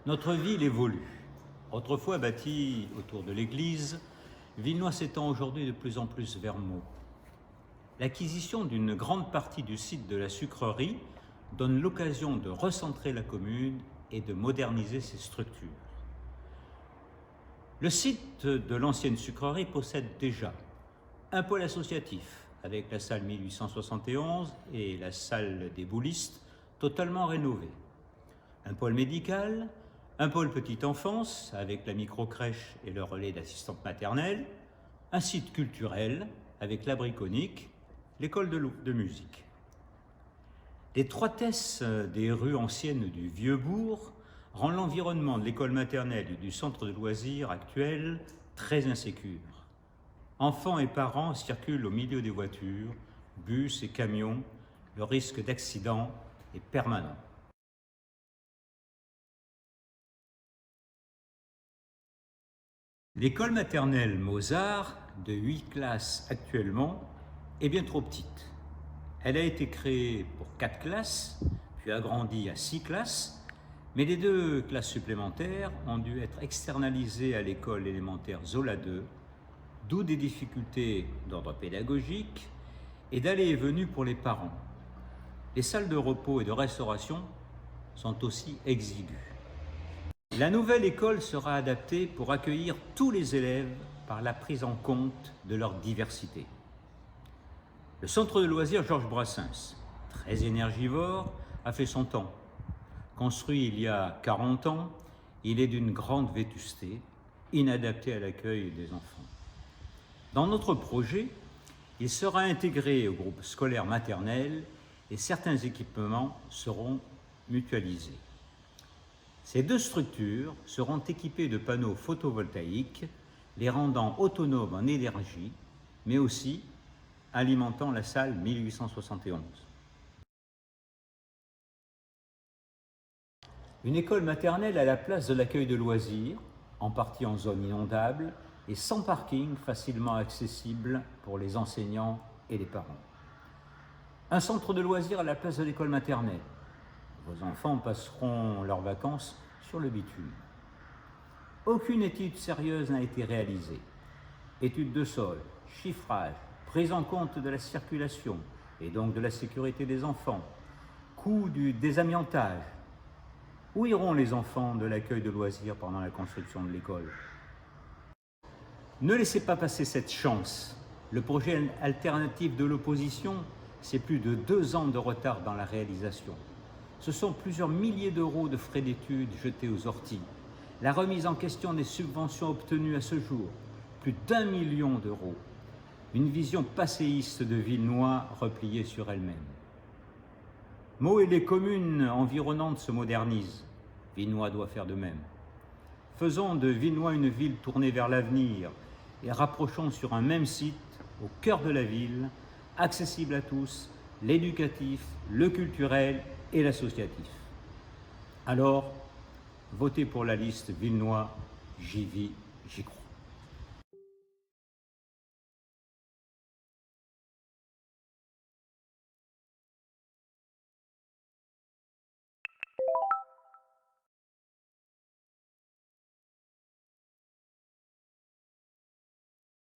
Notre ville évolue. Autrefois bâtie autour de l'église, Villenoy s'étend aujourd'hui de plus en plus vers Meaux. L'acquisition d'une grande partie du site de la sucrerie donne l'occasion de recentrer la commune et de moderniser ses structures. Le site de l'ancienne sucrerie possède déjà un pôle associatif avec la salle 1871 et la salle des boulistes totalement rénovée, un pôle médical, un pôle petite enfance avec la microcrèche et le relais d'assistante maternelle, un site culturel avec l'abri conique, l'école de musique. L'étroitesse des rues anciennes du Vieux-Bourg rend l'environnement de l'école maternelle et du centre de loisirs actuel très insécure. Enfants et parents circulent au milieu des voitures, bus et camions. Le risque d'accident est permanent. L'école maternelle Mozart, de 8 classes actuellement, est bien trop petite. Elle a été créée pour 4 classes, puis agrandie à 6 classes, mais les 2 classes supplémentaires ont dû être externalisées à l'école élémentaire Zola 2, d'où des difficultés d'ordre pédagogique et d'allées et venues pour les parents. Les salles de repos et de restauration sont aussi exiguës. La nouvelle école sera adaptée pour accueillir tous les élèves par la prise en compte de leur diversité. Le centre de loisirs Georges Brassens, très énergivore, a fait son temps. Construit il y a 40 ans, il est d'une grande vétusté, inadapté à l'accueil des enfants. Dans notre projet, il sera intégré au groupe scolaire maternel et certains équipements seront mutualisés. Ces 2 structures seront équipées de panneaux photovoltaïques, les rendant autonomes en énergie, mais aussi alimentant la salle 1871. Une école maternelle à la place de l'accueil de loisirs, en partie en zone inondable et sans parking facilement accessible pour les enseignants et les parents. Un centre de loisirs à la place de l'école maternelle. Vos enfants passeront leurs vacances sur le bitume. Aucune étude sérieuse n'a été réalisée. Étude de sol, chiffrage, prise en compte de la circulation et donc de la sécurité des enfants, coût du désamiantage. Où iront les enfants de l'accueil de loisirs pendant la construction de l'école? Ne laissez pas passer cette chance. Le projet alternatif de l'opposition, c'est plus de 2 ans de retard dans la réalisation. Ce sont plusieurs milliers d'euros de frais d'études jetés aux orties. La remise en question des subventions obtenues à ce jour, plus d'1 million d'euros. Une vision passéiste de Villenoy repliée sur elle-même. Meaux et les communes environnantes se modernisent. Villenoy doit faire de même. Faisons de Villenoy une ville tournée vers l'avenir et rapprochons sur un même site, au cœur de la ville, accessible à tous, l'éducatif, le culturel et l'associatif. Alors, votez pour la liste Villenoy, j'y vis, j'y crois.